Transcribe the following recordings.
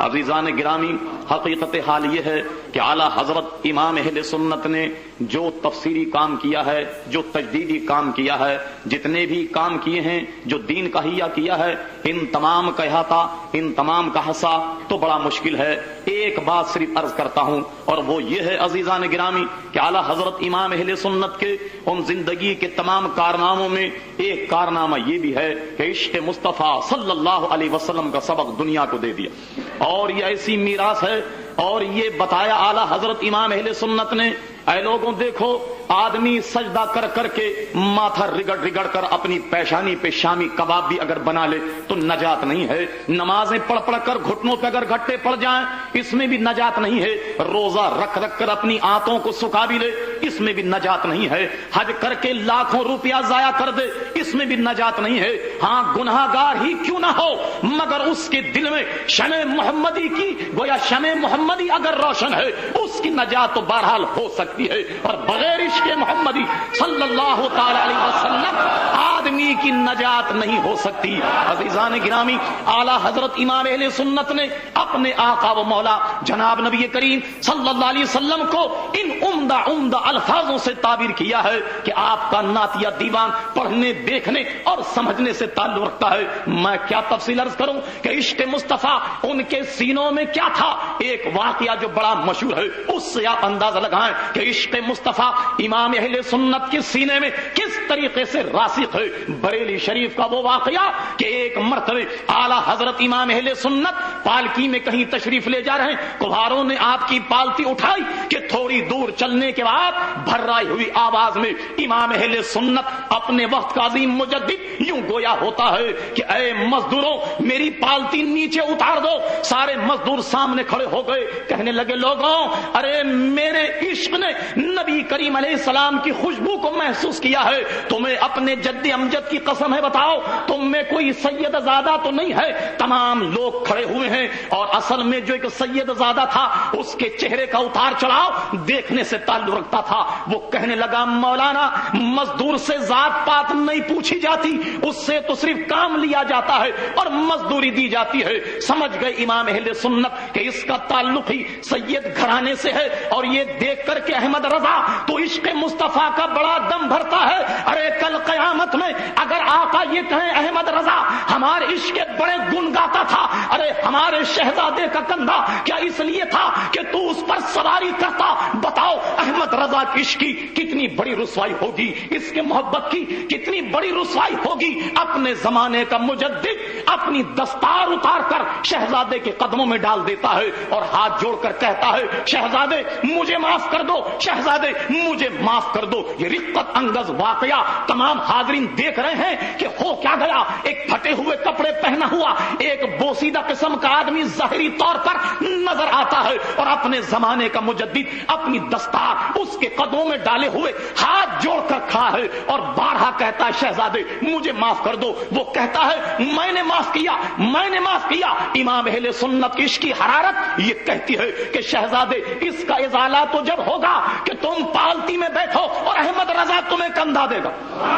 عزیزان گرامی، حقیقت حال یہ ہے کہ اعلیٰ حضرت امام اہل سنت نے جو تفسیری کام کیا ہے، جو تجدیدی کام کیا ہے، جتنے بھی کام کیے ہیں، جو دین کا احیاء کیا ہے، ان تمام کا احاطہ، ان تمام کا حصہ تو بڑا مشکل ہے۔ ایک بات صرف عرض کرتا ہوں، اور وہ یہ ہے عزیزان گرامی کہ اعلیٰ حضرت امام اہل سنت کے ان زندگی کے تمام کارناموں میں ایک کارنامہ یہ بھی ہے کہ عشق مصطفیٰ صلی اللہ علیہ وسلم کا سبق دنیا کو دے دیا، اور یہ ایسی میراث ہے، اور یہ بتایا اعلیٰ حضرت امام اہل سنت نے، اے لوگوں دیکھو، آدمی سجدہ کر کر کے ماتھا رگڑ رگڑ کر اپنی پیشانی پہ شامی کباب بھی اگر بنا لے تو نجات نہیں ہے۔ نمازیں پڑھ پڑھ کر گھٹنوں پہ اگر گھٹے پڑ جائیں اس میں بھی نجات نہیں ہے۔ روزہ رکھ رکھ کر اپنی آنتوں کو سکھا بھی لے اس میں بھی نجات نہیں ہے۔ حج کر کے لاکھوں روپیہ ضائع کر دے اس میں بھی نجات نہیں ہے۔ ہاں، گناہ گار ہی کیوں نہ ہو مگر اس کے دل میں شمع محمدی کی گویا شمع محمدی اگر روشن ہے اس کی نجات تو بہرحال ہو سکتی ہے، اور بغیر عشق محمدی صلی اللہ تعالی علیہ وسلم آدمی کی نجات نہیں ہو سکتی۔ عزیزان گرامی، اعلیٰ حضرت امام اہل سنت نے اپنے آقا و مولا جناب نبی کریم صلی اللہ علیہ وسلم کو ان عمدہ الفاظوں سے تعبیر کیا ہے کہ آپ کا نعتیہ دیوان پڑھنے، دیکھنے اور سمجھنے سے تعلق رکھتا ہے۔ میں کیا تفصیل عرض کروں کہ عشق مصطفیٰ ان کے سینوں میں کیا تھا۔ ایک واقعہ جو بڑا مشہور ہے اس سے آپ اندازہ لگائیں کہ عشق مصطفیٰ امام اہل سنت کے سینے میں کس طریقے سے راسخ ہے۔ بریلی شریف کا وہ واقعہ کہ ایک مرتبہ اعلیٰ حضرت امام اہل سنت پالکی میں کہیں تشریف لے جا رہے ہیں، کمہاروں نے آپ کی پالکی اٹھائی کہ تھوڑی دور چلنے کے بعد بھرائی ہوئی آواز میں امام اہل سنت اپنے وقت کا عظیم مجدد یوں گویا ہوتا ہے کہ اے مزدوروں میری پالکی نیچے اتار دو۔ سارے مزدور سامنے کھڑے ہو گئے، کہنے لگے لوگوں، ارے میرے عشق نے نبی کریم علیہ السلام کی خوشبو کو محسوس کیا ہے، تمہیں اپنے جد امجد کی قسم ہے بتاؤ تم میں کوئی سید زادہ تو نہیں ہے؟ تمام لوگ کھڑے ہوئے ہیں، اور اصل میں جو ایک سید زادہ تھا اس کے چہرے کا اتار چڑھاؤ دیکھنے سے تعلق رکھتا تھا۔ وہ کہنے لگا مولانا، مزدور سے ذات پات نہیں پوچھی جاتی، اس سے تو صرف کام لیا جاتا ہے اور مزدوری دی جاتی ہے۔ سمجھ گئے امام اہل سنت کہ اس کا تعلق ہی سید گھرانے سے ہے، اور یہ دیکھ کر کہ احمد رضا تو عشق مصطفیٰ کا بڑا دم بھرتا ہے، ارے کل قیامت میں اگر آقا یہ کہیں احمد رضا ہمارے عشق کے بڑے گن گاتا تھا، ارے ہمارے شہزادے کا کندھا کیا اس لیے تھا کہ تو اس پر سواری کرتا، بتاؤ احمد رضا کی عشق کی کتنی بڑی رسوائی ہوگی، اس کے محبت کی کتنی بڑی رسوائی ہوگی۔ اپنے زمانے کا مجدد اپنی دستار اتار کر شہزادے کے قدموں میں ڈال دیتا ہے اور ہاتھ جوڑ کر کہتا ہے شہزادے مجھے معاف کر دو، شہزادے مجھے معاف کر دو۔ یہ رقت انگیز واقعہ تمام حاضرین دیکھ رہے ہیں کہ ہو کیا گیا۔ ایک پھٹے ہوئے کپڑے پہنا ہوا ایک بوسیدہ قسم کا آدمی ظاہری طور پر نظر آتا ہے، اور اپنے زمانے کا مجدد اپنی دستار اس کے قدموں میں ڈالے ہوئے ہاتھ جوڑ کر کھڑا ہے اور بارہا کہتا ہے شہزادے مجھے معاف کر دو۔ وہ کہتا ہے میں نے معاف کیا، میں نے معاف کیا۔ امام اہل سنت کی عشق کی حرارت یہ کہتی ہے کہ شہزادے اس کا ازالہ تو جب ہوگا کہ تم پالتی میں بیٹھو اور احمد رضا تمہیں کندھا دے گا۔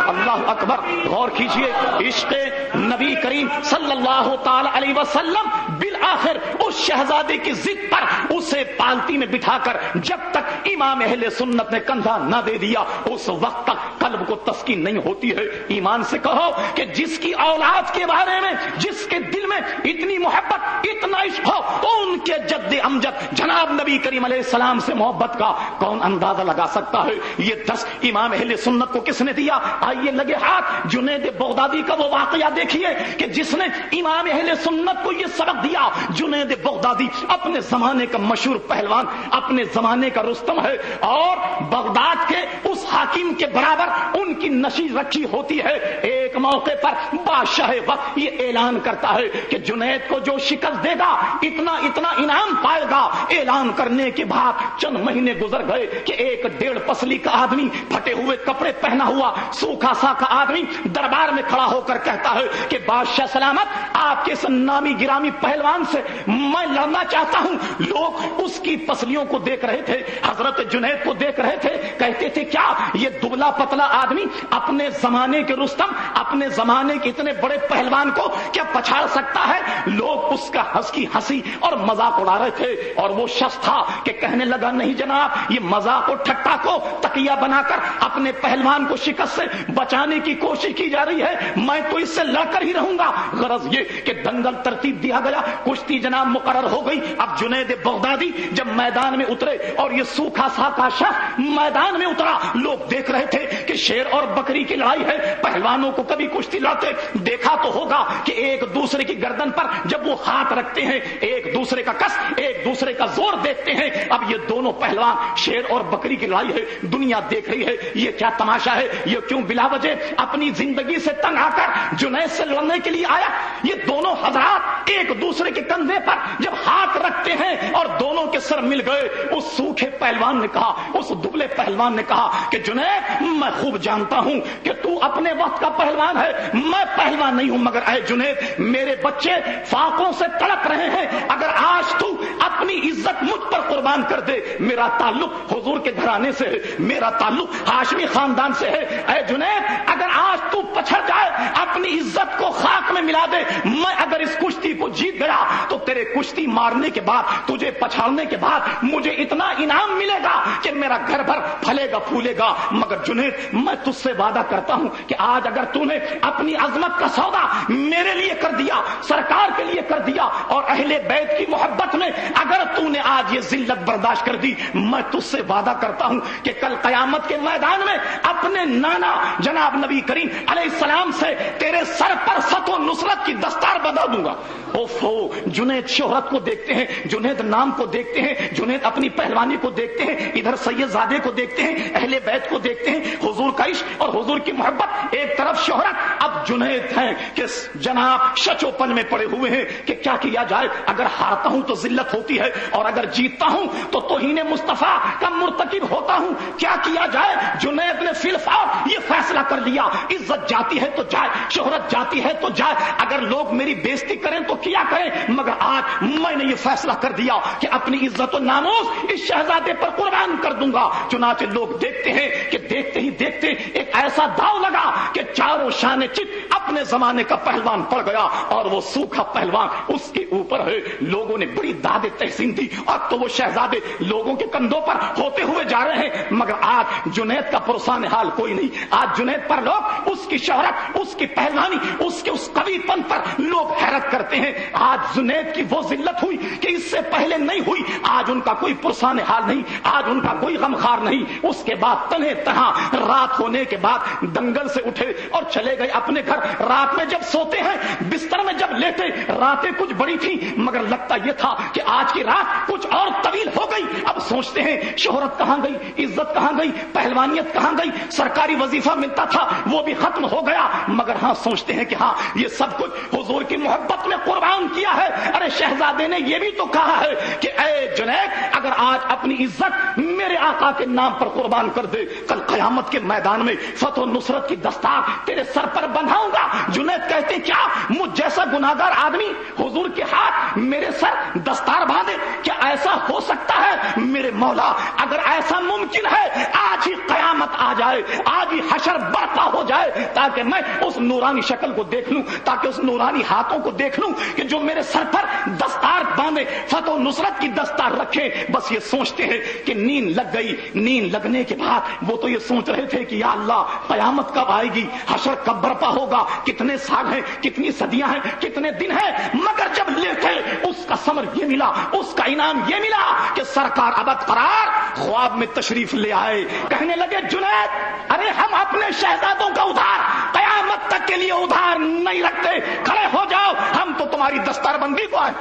اللہ اکبر، غور کیجئے، عشق نبی کریم صلی اللہ تعالی علیہ وسلم بالآخر اس شہزادے کی ضد پر اسے پالتی میں بٹھا کر جب تک امام اہل سنت نے کندھا نہ دے دیا اس وقت تک قلب کو تسکین نہیں ہوتی ہے۔ ایمان سے کہو کہ جس کی اولاد کے بارے میں جس کے دل میں اتنی محبت اتنا عشق ہو تو ان کے جد امجد جناب نبی کریم علیہ السلام سے محبت کا کون اندازہ لگا سکتا ہے؟ یہ درس امام اہل سنت کو کس نے دیا؟ آئیے لگے ہاتھ جنید بغدادی کا وہ واقعہ دیکھیے کہ جس نے امام اہل سنت کو یہ سبق دیا۔ جنید بغدادی اپنے زمانے کا مشہور پہلوان، اپنے زمانے کا رستم ہے، اور بغداد کے اس حاکم کے برابر ان کی نشیز رکھی ہوتی ہے۔ ایک موقع پر بادشاہ وقت یہ اعلان کرتا ہے کہ جنید کو جو شکست دے گا اتنا اتنا انعام پائے گا۔ اعلان کرنے کے بعد چند مہینے گزر گئے کہ ایک 1.5 پسلی کا آدمی پھٹے ہوئے کپڑے پہنا ہوا سوکھا سا کا آدمی دربار میں کھڑا ہو کر کہتا ہے کہ بادشاہ سلامت، آپ کے نامی گرامی پہلوان پہلوان سے میں لڑنا چاہتا ہوں. لوگ اس کی پسلیوں کو دیکھ رہے تھے, حضرت جنید کو دیکھ رہے تھے, کہتے تھے کیا یہ دبلا پتلا آدمی اپنے زمانے کے رستم, اپنے زمانے کے اتنے بڑے پہلوان کو کیا پچھاڑ سکتا ہے؟ لوگ اس کا ہنسی اور مذاق اڑا رہے تھے. اور وہ شخص تھا کہ کہنے لگا نہیں جناب, یہ مذاق اور ٹھٹا کو تکیہ بنا کر اپنے پہلوان کو شکست سے بچانے کی کوشش کی جا رہی ہے, میں تو اس سے لڑ کر ہی رہوں گا. غرض یہ کہ دنگل ترتیب دیا گیا, کشتی جناب مقرر ہو گئی. اب جنید بغدادی جب میدان میں اترے اور یہ سوکھا ساکا شخص میدان میں اترا, لوگ دیکھ رہے تھے کہ شیر اور بکری کی لڑائی ہے. پہلوانوں کو کبھی کشتی لڑتے دیکھا تو ہوگا کہ ایک دوسرے کی گردن پر جب وہ ہاتھ رکھتے ہیں, ایک دوسرے کا کس, ایک دوسرے کا زور دیکھتے ہیں. اب یہ دونوں پہلوان شیر اور بکری کی لڑائی ہے, دنیا دیکھ رہی ہے یہ کیا تماشا ہے, یہ کیوں بلا وجہ اپنی زندگی سے تنگ آ کر جنید سے لڑنے کے لیے آیا. یہ دونوں حضرات ایک دوسرے کے کندھے پر جب ہاتھ رکھتے ہیں اور دونوں کے سر مل گئے, اس سوکھے پہلوان نے کہا, اس دبلے پہلوان نے کہا کہ جنید میں خوب جانتا ہوں کہ تو اپنے وقت کا پہلوان ہے, میں پہلوان نہیں ہوں, مگر اے جنید میرے بچے فاقوں سے تڑپ رہے ہیں, اگر آج تو اپنی عزت مجھ پر قربان کر دے, میرا تعلق حضور کے گھرانے سے ہے, میرا تعلق ہاشمی خاندان سے ہے, اے جنید اگر آج تو پچھڑ جائے اپنی عزت کو خاک میں ملا دے, میں اگر اس کشتی کو جیت گیا تو تیرے کشتی مارنے کے بعد, تجھے پچھاڑنے کے بعد مجھے اتنا انعام ملے گا کہ میرا گھر بھر پھلے گا پھولے گا. مگر جنید میں تجھ سے وعدہ کرتا ہوں کہ آج اگر تو نے اپنی عظمت کا سودا میرے لیے کر دیا, سرکار کے لیے کر دیا, اور اہل بیت کی محبت میں اگر تو نے آج یہ ذلت برداشت کر دی, میں تجھ سے وعدہ کرتا ہوں کہ کل قیامت کے میدان میں اپنے نانا جناب نبی کریم علیہ السلام سے تیرے سر پر فتح و نصرت کی دستار بندھا دوں گا. اوفو, جنید شہرت کو دیکھتے ہیں, جنید نام کو دیکھتے ہیں, جنید اپنی پہلوانی کو دیکھتے ہیں, ادھر سید زادے کو دیکھتے ہیں, اہل بیت کو دیکھتے ہیں, حضور کا عشق اور حضور کی محبت, ایک طرف شہرت. اب جنید ہیں کہ جناب شچو پن میں پڑے ہوئے ہیں کہ کیا کیا جائے, اگر ہارتا ہوں تو ذلت ہوتی ہے اور اگر جیتتا ہوں تو توہین مصطفیٰ کا مرتکب ہوتا ہوں, کیا کیا جائے. جنید نے فی الفور یہ فیصلہ کر لیا, عزت جاتی ہے تو جائے, شہرت جاتی ہے تو جائے, اگر لوگ میری بےزتی کریں تو کیا کریں, مگر آج میں نے یہ فیصلہ کر دیا کہ اپنی عزت و ناموس اس شہزادے پر قربان کر دوں گا. چنانچہ لوگ دیکھتے ہیں کہ دیکھتے ہی دیکھتے ایک ایسا داؤ لگا کہ چاروں شان چت اپنے زمانے کا پہلوان پڑ گیا اور وہ سوکھا پہلوان اس کے اوپر ہے. لوگوں نے بڑی داد تحسین دی, اب تو وہ شہزادے لوگوں کے کندھوں پر ہوتے ہوئے جا رہے ہیں, مگر آج جنید کا پرسان حال کوئی نہیں. آج جنید پر لوگ اس کی شہرت, اس کی پہلوانی, اس کے اس قوی پن پر لوگ حیرت کرتے ہیں. آج جنید کی وہ ذلت ہوئی کہ اس سے پہلے نہیں ہوئی. آج ان کا کوئی پرسان حال نہیں, آج ان کا کوئی غمخار نہیں. اس کے بعد تنہے تہاں رات ہونے کے بعد دنگل سے اٹھے اور چلے گئے اپنے گھر. رات میں جب سوتے ہیں بستر میں جب لیٹے, راتیں کچھ بڑی تھی مگر لگتا یہ تھا کہ آج کی رات کچھ اور طویل ہو گئی. اب سوچتے ہیں شہرت کہاں گئی, عزت کہاں گئی, پہلوانیت کہاں گئی, سرکاری وظیفہ ملتا تھا وہ بھی ختم ہو گیا. مگر ہاں سوچتے ہیں کہ ہاں یہ سب کچھ حضور کی محبت میں قربان کیا ہے. ارے شہزادے نے یہ بھی تو کہا ہے کہ اے جنید اگر آج اپنی عزت میرے آقا کے نام پر قربان کر دے, کل قیامت کے میدان میں فتح و نصرت کی دستار تیرے سر پر بندھاؤں گا. جنید کہتے کیا مجھ جیسا گناہگار آدمی حضور کے ہاتھ میرے سر دستار باندھے, کیا ایسا ہو سکتا ہے؟ میرے مولا اگر ایسا ممکن ہے آج ہی قیامت آ جائے, آج ہی حشر برپا ہو جائے تاکہ میں اس نورانی شکل کو دیکھ لوں, تاکہ اس نورانی ہاتھوں کو دیکھ لوں کہ جو میرے سر پر دستار باندھے, فتح و نصرت کی دستار رکھے. بس یہ سوچتے ہیں کہ نیند لگ گئی. نیند لگنے کے بعد وہ تو یہ سوچ رہے تھے کہ یا اللہ قیامت کب آئے گی, حشر کب برپا ہوگا, کتنے سال ہیں, کتنی صدیاں ہیں, کتنے دن ہیں. مگر جب لیٹے اس کا ثمر یہ ملا, اس کا انعام یہ ملا کہ سرکار ابد قرار خواب میں تشریف لے آئے. کہنے لگے جنید ارے ہم اپنے شہزادوں کا ادھار قیامت تک کے لیے ادھار نہیں رکھتے, کھڑے ہو جاؤ, ہم تو تمہاری دستار بندی کو آئے.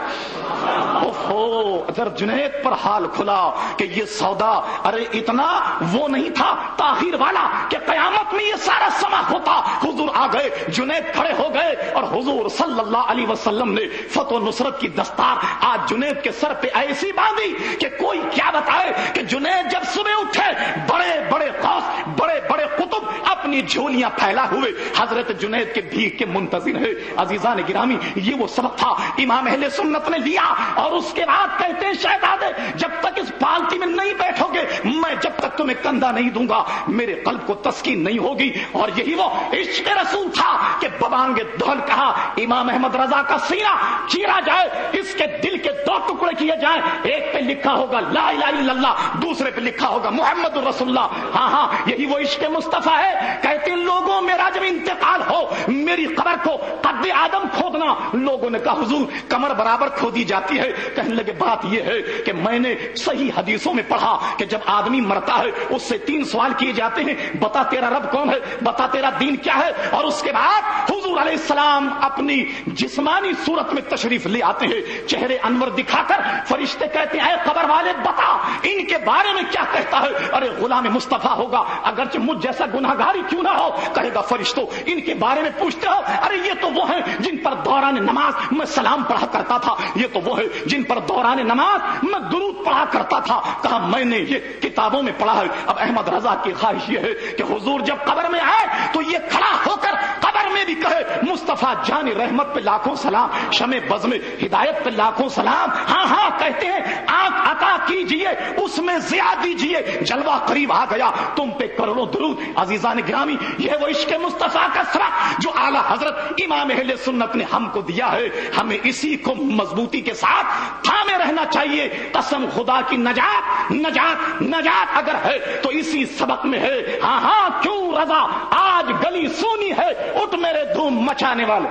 ادھر جنید پر حال کھلا کہ یہ سودا ارے اتنا وہ نہیں تھا تاخیر والا کہ قیامت میں یہ سارا سما ہوتا. حضور آ گئے, جنید کھڑے ہو گئے اور حضور صلی اللہ علیہ وسلم نے فتح و نصرت کی دستار آج جنید کے سر پہ ایسی باندھی کہ کوئی کیا بتائے کہ جنید جب صبح اٹھے بڑے بڑے غوث بڑے بڑے قطب اپنی جھولیاں پھیلا ہوئے حضرت جنید کے بھیک کے منتظر ہے. عزیزان گرامی, یہ وہ سبق تھا امام اہل سنت نے لیا اور اس کے بعد کہتے ہیں شہزادے جب تک اس پالکی میں نہیں بیٹھو گے میں جب تک تمہیں کندھا نہیں دوں گا میرے قلب کو تسکین نہیں ہوگی. اور یہی وہ عشق رسول تھا کہ ببانگ دہل کہا امام احمد رضا کا سینہ چیرا جائے, اس کے دل کے 2 ٹکڑے کیے جائیں, ایک پہ لکھا ہوگا لا الہ الا اللہ, دوسرے پہ لکھا ہوگا محمد رسول اللہ. ہاں یہی وہ عشق مصطفیٰ ہے. کہتے ہیں لوگوں میرا جب انتقال ہو میری قبر کو قد آدم کھودنا. لوگوں نے کہا حضور کمر برابر کھودی جاتی ہے. کہنے لگے بات یہ ہے کہ میں نے صحیح حدیثوں میں پڑھا کہ جب آدمی مرتا ہے اس سے 3 سوال کیے جاتے ہیں, بتا تیرا رب کون ہے, بتا تیرا دین کیا ہے. اور اس کے بعد حضور علیہ السلام اپنی جسمانی صورت میں تشریف لے آتے ہیں, چہرے انور دکھا کر فرشتے کہتے ہیں اے قبر والے بتا ان کے بارے میں کیا کہتا ہے. ارے غلام مصطفیٰ ہوگا اگرچہ مجھ جیسا گناہگاری کیوں نہ ہو, کہے گا فرشتوں ان کے بارے میں پوچھتے ہو, ارے یہ تو وہ ہیں جن پر دوران نماز میں سلام پڑھا کرتا تھا, یہ تو وہ ہے جن پر دوران نماز میں درود پڑھا کرتا تھا. کہا میں نے یہ کتابوں میں پڑھا ہے. اب احمد رضا کی خواہش یہ ہے کہ حضور جب قبر میں آئے تو یہ کھڑا ہو کر قبر میں بھی کہے مصطفیٰ جان رحمت پہ لاکھوں سلام, شمع بزم ہدایت پہ لاکھوں سلام. ہاں کہتے ہیں آنکھ عطا کیجئے اس میں ضیاء دیجئے, جلوہ قریب آ گیا تم پہ کروڑوں درود. عزیزان گرامی, یہ وہ عشق مصطفیٰ کا سبق جو اعلی حضرت امام اہل سنت نے ہم کو دیا ہے. ہمیں اسی کو مضبوطی کے ساتھ تھامے رہنا چاہیے. قسم خدا کی نجات نجات نجات اگر ہے تو اسی سبق میں ہے. ہاں کیوں رضا آج گلی سونی ہے, اٹھ میرے دھوم مچانے والے.